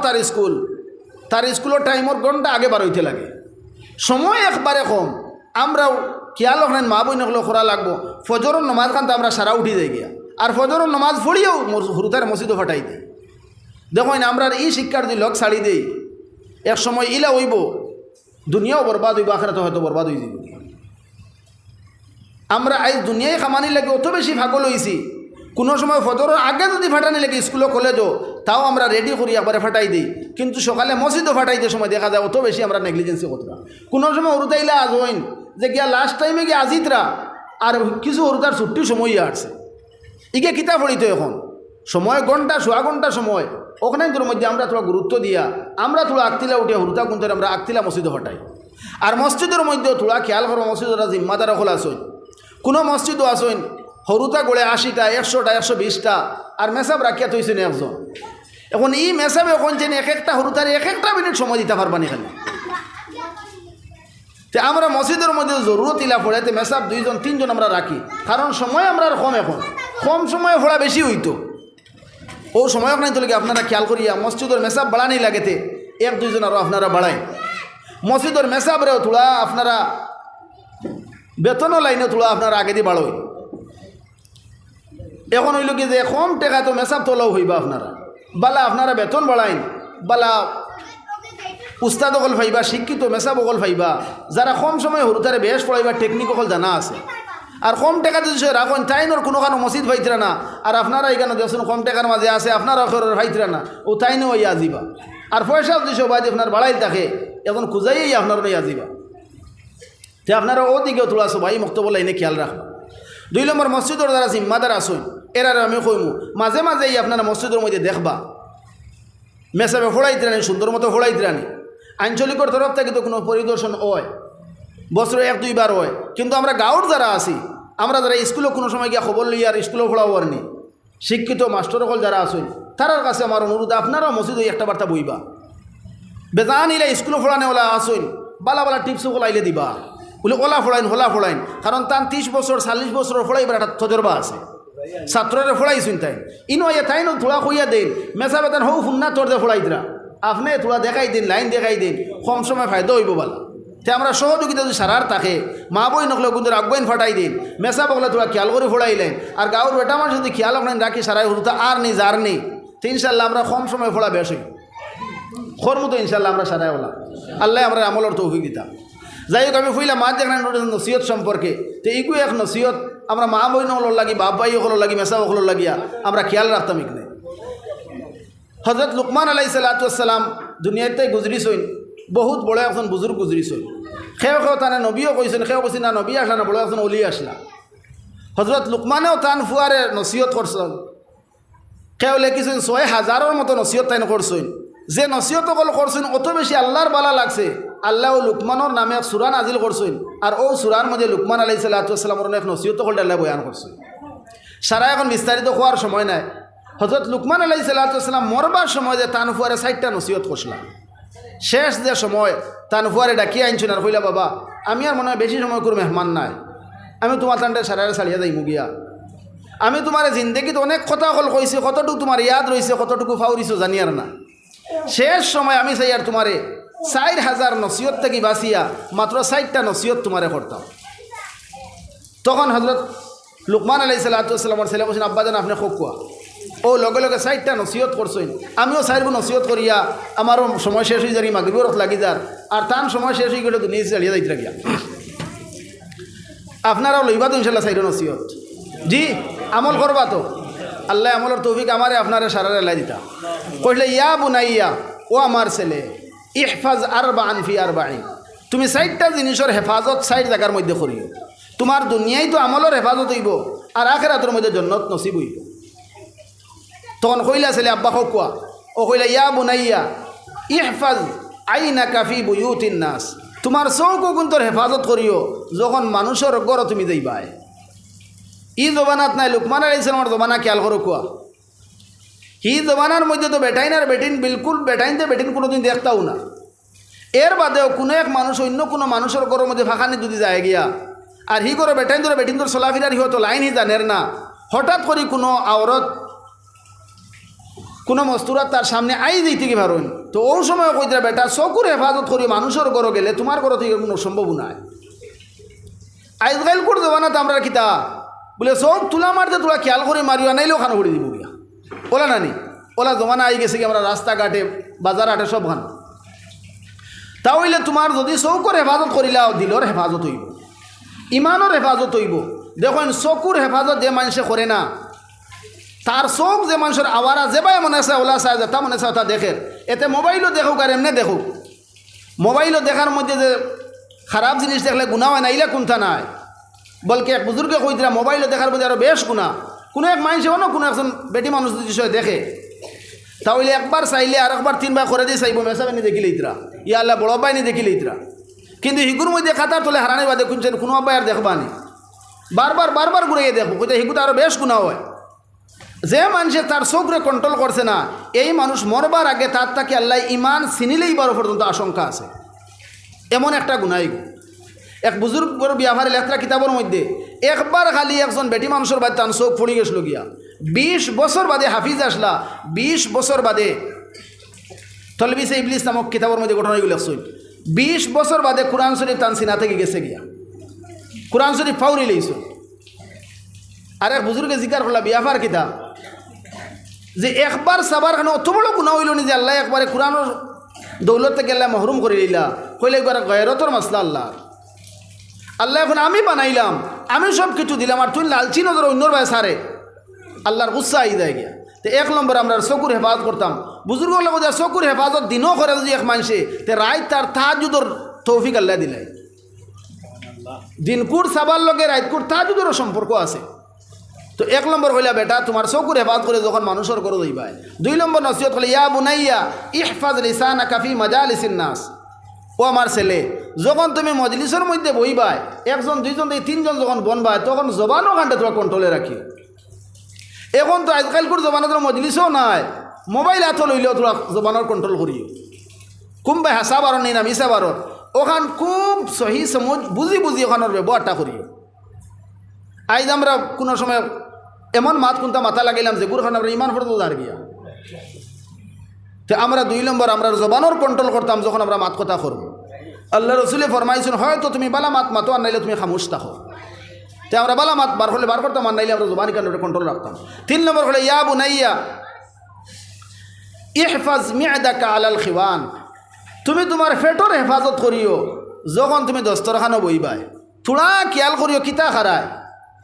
তার স্কুলের টাইমর ঘন্টা আগে বার হইতে লাগে, সময় একবারে কম। আমরাও খেয়াল রাখেন মা বই নকলে খোরা লাগবো, ফজরের নমাজ খান তো আমরা সারা উঠি যাই গিয়া, আর ফজরের নমাজ পড়িয়েও হরুতার মসজিদও ফাটাই দিই। দেখুন আমরা এই শিক্ষার যদি লক ছাড়ি দেই, এক সময় ইলা হইব দুনিয়াও বরবাদ হইব, আখেরাতে হয়তো বরবাদ হয়ে যাব। আমরা আজ দুনিয়ায় খামানি লাগে অত বেশি ভাগল হয়েছি, কোনো সময় ফজরের আগে যদি ফাটানি লাগে স্কুলও কলেজও, তাও আমরা রেডি করি একবারে ফাটাই দিই। কিন্তু সকালে মসজিদও ফাটাইতে সময় দেখা যায় অত বেশি আমরা নেগলিজেন্সি করতাম। কোনো সময় হরুতাইলা আজ হইন যে গিয়া লাস্ট টাইমে গিয়ে আজিতরা আর কিছু হরুতার ছুটির সময় আসছে, ইগে কিতাব পড়িত এখন সময় ঘন্টা সোয়া ঘন্টা সময়, ওখানে তোর মধ্যে আমরা থোড়া গুরুত্ব দিয়া আমরা থোড়া আকতিলা উঠে হরুতা কোনতে আমরা আকতিলা মসজিদে ফাটাই। আর মসজিদের মধ্যেও থোড়া খেয়াল করো, মসজিদরা জিম্মাদার হল আসইন, কোনো মসজিদও আসইন হরুতা গড়ে 80টা 100টা 120টা আর মেসাব রাখিয়া থইছেন একজন। এখন এই মেসাবে এখন যেন এক একটা হরুতার 1 মিনিট সময় দিতে পারবানি খালি। তো আমরা মসজিদের মধ্যে জরুরত ইলা পড়াইতে মেসাব 2 জন 3 জন আমরা রাখি, কারণ সময় আমরা কম, এখন কম সময় পড়া বেশি হইতো। ও সময় নাই তো লাগে আপনারা খেয়াল করিয়া মসজিদের মেসাব বাড়ানি লাগেতে 1-2 জন আরও আপনারা বাড়াই। মসজিদের মেসাবরেও থোড়া আপনারা বেতনও লাইনে থোড়া আপনারা আগে দিয়ে বাড়োই। এখন হইল কি যে কম টাকা তো মেসাব তোলাও হইবা আপনারা, বালা আপনারা বেতন বাড়াইন, বালা উস্তাদ অকল ফাইবা, শিক্ষিত মেসাব অকল ফাইবা, যারা কম সময় হরুতারে বেশ পড়াইবা টেকনিক অকল জানা আছে। আর কম টাকা যদি রাখেন তাইনোর কোনোখানো মসজিদ ফাইতরা না, আর আপনারা এখানে দেখছেন কম টাকার মাঝে আছে আপনারা ফাইতরা না, ও তাইনও ইয়া আজিবা। আর পয়সা যদি সবাই আপনার বাড়াই থাকে এখন খুঁজাই আপনার নই আজিবা। তো আপনারা ওদিকেও তোলা সবাই মক্তব্য লাইনে খেয়াল রাখবা। 2 নম্বর মসজিদের যারা জিম্মাদার আসুন এরার আমি কইমু মাঝে মাঝে আপনারা মসজিদের মধ্যে দেখবা মেসাবে ফোড়াইতরানি, সুন্দর মতো ফোড়াইতরানি। আঞ্চলিকর তরফ থেকে তো কোনো পরিদর্শন হয়, বছরে 1-2 বার হয়, কিন্তু আমরা গাঁৱৰ যারা আছি, আমরা যারা স্কুলে কোনো সময় গিয়া খবর লই আর স্কুলেও ফোড়াবার নি, শিক্ষিত মাস্টার সকল যারা আসুন তারার কাছে আমার অনুরোধ আপনারাও মসজিদে একটা বার্তা বইবা। বেজান ইলা স্কুলে ফোড়ানে ওলা আসুন বালা বালা টিপস ওগুলো আইলে দিবা, বলে ওলা ফোড়াইন হোলা ফোড়াইন, কারণ তান 30 বছর 40 বছর ফোড়াইবার একটা তজরবা আছে। ছাত্ররে ফোড়াইছুন তাই ইনো তাইনো থোড়া কইয়া দেন মেসা বেতন হৌ ফুন্না তোর দে ফোড়াইতরা আপনি থোড়া দেখাই দিন, লাইন দেখাই দিন, কম সময় ফায়দা হইব বলা। তে আমরা সহযোগিতা যদি সারার থাকে মা বই নকলে কিন্তু আগুন ফাটাই দিন, মেসা বকলে থোড়া খেয়াল করে ফোড়াইলেন, আর গাঁৱৰ বেটা মানুষ যদি খেয়াল আপনার রাখি সারাই হরুতা আর নেই যার নেই, তো ইনশাল্লাহ আমরা কম সময় ফোড়া বেশ হই খোর মতো ইনশাল্লাহ আমরা সারাই ওলা। আল্লাহ আমরা আমলের তৌফিক দিতাম। যাই হোক আমি ফুইলা মা দেখলেন নসিহত সম্পর্কে, তো এইগুলো এক নসিহত আমরা মা বই নকল লাগি, বাপ ভাই হল লাগি, মেসা হল লাগিয়া আমরা খেয়াল রাখতাম। এখানে হজরত লুকমান আলাইহিস সালাম দুনিয়াতে গুজরিছইন, বহুত বড় একজন বুজুর্গ গুজরিছইন। সেও তানে নবীও কইছেন, সেও কইছেন না নবী আসলা না বড় একজন অলি আসলা। হজরত লুকমানেও তান ফুয়ারে নসিহত করছেন, সেও লেখিছেন 6000-এর মতো নসিহত তাইন করছেন। যে নসিহত অকল করছেন অত বেশি আল্লাহর বালা লাগছে, আল্লাহ লুকমানোর নামে এক সূরা নাজিল করছেন, আর ও সূরার মধ্যে লুকমান আলাইহিস সালামের এক নসিহত হল আল্লাহ বয়ান করছেন। সারা এখন বিস্তারিত হওয়ার সময় নাই। হজরত লুকমান আলাইহিস সালাম মরবার সময় যে তান ফুয়ারে 4টা নসিহত করছিলাম। শেষ যে সময় তান ফুয়ারে ডাকিয়ে আনছেন আর কইলা বাবা আমি আর মনে হয় বেশি সময় করে মেহমান নাই, আমি তোমার তানটা সারারে ছাড়িয়া যাই মুগিয়া, আমি তোমার জিন্দগিতে অনেক কথা হল কইছি, কতটুকু তোমার ইয়াদ রয়েছে কতটুকু ফাউরিছো জানি আর না। শেষ সময় আমি চাই আর তোমারে 4000 নসিহত থেকে বাঁচিয়া মাত্র 4টা নসিহত তোমারে করতাম। তখন হজরত লুকমান আলাইহিস সালামের ছেলে বলছেন আব্বাজান আপনি খোকুয়া ও লগে লগে 60টা নসিহত করছেন আমিও 4 নসিহত করিয়া আমারও সময় শেষ হয়ে যাই মাগরিবের রত লাগি যার আর তান সময় শেষ হয়ে গেলে দুনিয়া চালিয়ে যাইতে লাগিয়া আপনারাও লইবা তো ইনশাল্লাহ 4 নসিহত জি আমল করবা তো আল্লাহ আমলের তৌফিক আমারে আপনারে সারারে লাই দিতা কইলে ইয়া বুনাইয়া ও আমার ছেলে ইহফাজ আরবাআন ফি আরবাঈন তুমি 60টা জিনিসের হেফাজত 60 জায়গার মধ্যে করিও তোমার দুনিয়ায় তো আমলের হেফাজত হইব আর আখিরাতের মধ্যে জান্নাত নসিব হইব তখন কইলা ছেলে আব্বা খোকুয়া ও কইলা ইয়া বুনাইয়া ইহফাজ আইনাকা ফি বুয়ুতিন নাস তোমার চৌকো গুন্তর হেফাজত করিও যখন মানুষের ঘর তুমি যাইবাই ই জবানাত নাই লুকমান আলাইহিস সালামের জবানা খেয়াল করো কুয়া হি জবানার মধ্যে তো বেটাইন আর বেটিন বিলকুল বেটাইন তো বেটিন কোনোদিন দেখতাও না এর বাদেও কোনো এক মানুষ অন্য কোনো মানুষের ঘরের মধ্যে ফাঁকানি যদি যায় গিয়া আর হি করে বেটাইন ধরে বেটিন ধরে চলাফিরার হিও তো লাইন হি জানের না হঠাৎ করে কোনো আওরত কোনো মস্তুরাত তার সামনে আই দিতে কি পারেন তো ওই সময় কইতে বেটা চকুর হেফাজত করি মানুষের ঘরে গেলে তোমার ঘর থেকে কোনো সম্ভব নাই আজকাল কোর জবানাতে আমরা কিতা বলে চোখ তুলা মারতে তোলা খেয়াল করে মারিও নাইলেও খানো করে দিব গিয়া ওলা নানি ওলা জমানা আই গেছে কি আমরা রাস্তাঘাটে বাজার হাটে সব খান তাহলে তোমার যদি চৌকর হেফাজত করিলাও দিলর হেফাজত হইব ইমানের হেফাজত হইব দেখুন চকুর হেফাজত যে মানুষে করে না তার চোখ যে মানুষের আওয়ারা যেবাই মনে আছে ওলা চায় যেটা মনে আছে ওটা দেখে এতে মোবাইলও দেখুক আর এমনি দেখুক মোবাইলও দেখার মধ্যে যে খারাপ জিনিস দেখলে গুণা হয় না ইলে কোনটা নাই বলকে এক বুজুর্গে কই দিলা মোবাইলও দেখার মধ্যে আরও বেশ গুণা কোনো এক মানুষেও না কোনো একজন বেটি মানুষ যদি বিষয় দেখে তাহলে একবার চাইলে আর একবার 3 বার করে দিয়ে চাইব মেসা বানি দেখিলে ইতরা ইয়া আল্লাহ বড় বাইনি দেখিলে ইতরা কিন্তু হিগুর মধ্যে খাতার তোলে হারানি বাদে শুনছেন কোনো আব্বাই আর দেখবানি বারবার ঘুরিয়ে দেখবো কোথায় হিগুতে আরও বেশ গুণা হয় যে মানুষে তার চোখরে কন্ট্রোল করছে না এই মানুষ মরবার আগে তার তাকে আল্লাহ ইমান চিনিলেই বড় পর্যন্ত আশঙ্কা আছে এমন একটা গুনাই এক বুজুর্গর বিয়াভারে লেখা কিতাবের মধ্যে একবার খালি একজন বেটি মানুষের বাদে তার চোখ পড়ে গেছিল গিয়া 20 বছর বাদে হাফিজ আসলা 20 বছর বাদে তলবিসে ইবলিস নামক কিতাবের মধ্যে ঘটনাগুলো লেখছেন 20 বছর বাদে কোরআন শরীফ তান সিনা থেকে গেছে গিয়া কোরআন শরীফ ফাউরি লইছো আর এক বুজুর্গে জিকার করলা বিয়াভার কিতাব যে একবার সাবার খানে অত বড় গুণা হইল নি যে আল্লাহ একবারে কোরআনের দৌলত থেকে আল্লাহ মহরুম করে দিলা কইলে একবার গয়রতর মাসলা আল্লাহ এখন আমি বানাইলাম আমি সব কিছু দিলাম আর তুই লালচি নজর অন্যর ভাই সারে আল্লাহর গুসা আই যায় গিয়া তো 1 নম্বর আমরা চকুর হেফাজত করতাম বুজুর্গ লোক চকুর হেফাজত দিনও করে যদি এক মানুষে তে রাত তার তাহাজ্জুদের তৌফিক আল্লাহ দিলাই দিনকুর সাবার লগে রাতকুর তাহাজ্জুদেরও সম্পর্ক আছে তো 1 নম্বর হইলা বেটা তোমার চকুর হেফাজত করে যখন মানুষের করে যাইবা 2 নম্বর নসিহত হলে ইয়া বুনাইয়া ইহফাজ লিসানাকা ফি মাজালিসিন নাস ও আমার ছেলে যখন তুমি মজলিসের মধ্যে বইবা 1 জন 2 জন 3 জন যখন বনবা তখন জবানও ঘন্টা তোমার কন্ট্রোলে রাখি এখন তো আজকালকার জবানের মজলিসও নাই মোবাইল হাত লইলেও তোরা জবানের কন্ট্রোল করিও কোনবাই হাসা বারো নেই না মিশা বারো ওখান খুব সহি সমঝ বুঝি ওখানের ব্যবহারটা করিও আজ আমরা কোনো সময় এমন মাত কোনটা মাথা লাগাইলাম যে গুরখান আমরা ইমান পর্যন্ত দাঁড় গিয়া তো আমরা 2 নম্বর আমরা জবানের কন্ট্রোল করতাম যখন আমরা মাত কথা করবো আল্লাহ রসুলে ফরমাইছেন হয়তো তুমি বালা মাতো আর নাইলে তুমি খামোশ থাকো তো আমরা বালা মাত বার হলে বার করতাম আর নাইলে আমরা জবানি কান কন্ট্রোল রাখতাম 3 নম্বর হলে ইয়া বুনাইয়া ইহফাজ মিআদাকা আলাল খিওয়ান তুমি তোমার পেটর হেফাজত করিও যখন তুমি দস্তরখানো বইবাই থোড়া খেয়াল করিও কিতা খারায়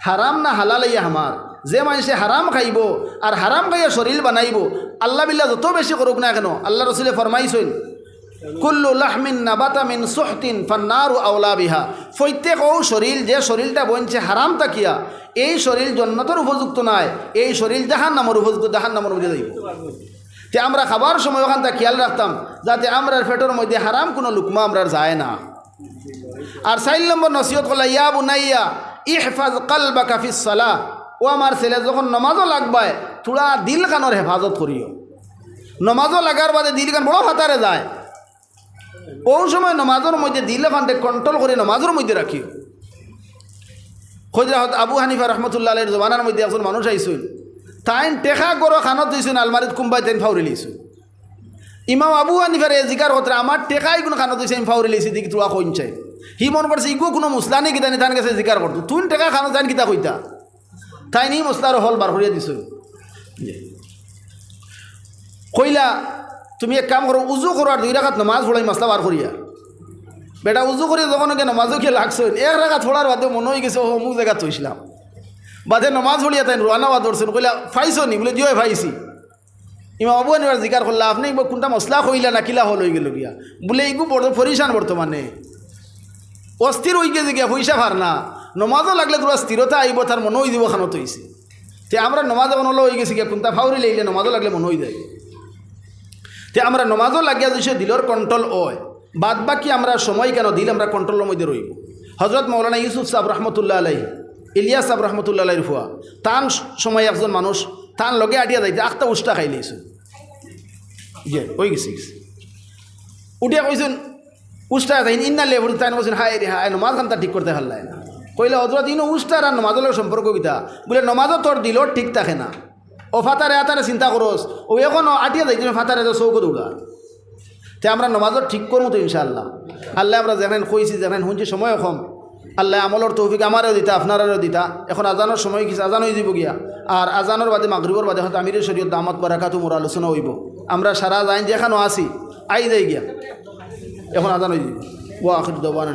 হারাম না হালাল ইয়া আমার যে মানুষে হারাম খাইব আর হারাম খাইয়া শরীর বানাইব আল্লাহ বিল্লাহ যত বেশি করুক না কেন আল্লাহ রসুলে ফরমাইছেন কুল্লু লাহমিন নাবাতা মিন সুহতিন ফান্নারু আওলা বিহা প্রত্যেক ও শরীর যে শরীরটা বনছে হারাম তাকিয়া এই শরীর জন্নতের উপযুক্ত নয় এই শরীর জাহান্নামের উপযুক্ত জাহান্নামের মধ্যে যাইব তে আমরা খাবার সময় ওখান থেকে খেয়াল রাখতাম যাতে আমরা পেটের মধ্যে হারাম কোনো লুকমা আমরা যায় না আর 4 নম্বর নসিহত করলা ইয়া বুনাইয়া ইহফাজ কলবাকা ফিস সালাহ ও আমার ছেলে যখন নমাজও লাগবায় থোড়া দিল কানের হেফাজত করিও নমাজও লাগার বাদে দিল কান বড় হাতারে যায় ওই সময় নমাজের মধ্যে দিল কানটে কন্ট্রোল করে নমাজের মধ্যে রাখিও হযরত আবু হানিফা রহমতুল্লাহ আলাইহির জমানার মধ্যে একজন মানুষ আইসুন তাইন টেকা গরো খানত দিয়েছেন আলমারিত কুম্বাই তাইন ফাউরি লিয়েছেন ইমাম আবু হানিফার এ জিকার কথা আমার টেকাই কোনো খানত দিয়েছে আমি ফাউরি লিয়েছি দিকে তোরা কইন চাই হি মন করছে ইগো কোনো মুসলানি কিতানি তান গেছে জিকার করতো তুই টেকা খানত জান কিতা কইতা তাই নি মশলার হল বার করিয়া দিছ কইলা তুমি এক কাম করো উজু করো আর 2 রাকাত নমাজ পড়াই মশলা বার করিয়া বেটা উজু করিয়া যখন ওকে নমাজও খেয়ে লাগছো 1 রাকাত পড়ার বাদে মনে হয়ে গেছে অমুক জায়গা থইছিলাম বাদে নমাজ পড়িয়া তাই রোয়ানা বাদ ধরছেন কইলা ফাইছো নি বলে জিও ফাইছি ইমাম আবু হানিফার জিকার করলা আপনি কোনটা মশলা কইলা না কিলা হল হয়ে গেল গিয়া বলে এইগু বড় পরিশান বর্তমানে অস্থির হয়ে গেছে গিয়া পয়সা ভার না নমাজও লাগলে তোরা স্থিরতা আইব তার মনে হয়ে দিব খানত হয়েছে তে আমরা নমাজ এখন হলো হয়ে গেছি গিয়া কোনটা ফাউরি লাইলে নমাজও লাগলে মনে হয়ে যায় তে আমরা নমাজও লাগিয়া দিছে দিলর কন্ট্রোল হয় বাদ বাকি আমরা সময় কেন দিল আমরা কন্ট্রোলের মধ্যে রইব হজরত মৌলানা ইউসুফ সাহেব রহমতুল্লাহ আলাইহি ইলিয়াস সাহেব রহমতুল্লাহ আলাইহির ফুয়া তান সময় একজন মানুষ তান লগে আটিয়া যাইতে আখটা উষ্টা খাই লাইছে যে হয়ে গেছে উঠিয়া কইছেন উষ্টা যাই ইন্না লেবুর তাই বলছেন হায় রে হায় নমাজ খানটা ঠিক করতে পারলাই না কইলে হজরত ইনো উষ্টার আর নমাজের সম্পর্ক কিতা বলে নমাজও তোর দিল ঠিক থাকে না ও ফাতারে আতারে চিন্তা করস ও এখনও আটিয়া যাই ফাতারে তো চৌকত উড়া তে আমরা নমাজও ঠিক করবো তো ইনশাআল্লাহ আল্লাহ আমরা যেখানে কইছি যেখানে শুনছি সময় কম আল্লাহ আমলের তৌফিক আমারও দিতা আপনারও দিতা এখন আজানোর সময় কিছু আজান হয়ে যাব গিয়া আর আজানোর বাদে মাগরিবর বাদে হয়তো আমিরের শরীয়ত দামত বারাকাতু মোর আলোচনা হইব আমরা সারা যাই যেখানে আসি আই যাই গিয়া এখন আজান হয়ে যাব ওয়া আখির দাওয়ানা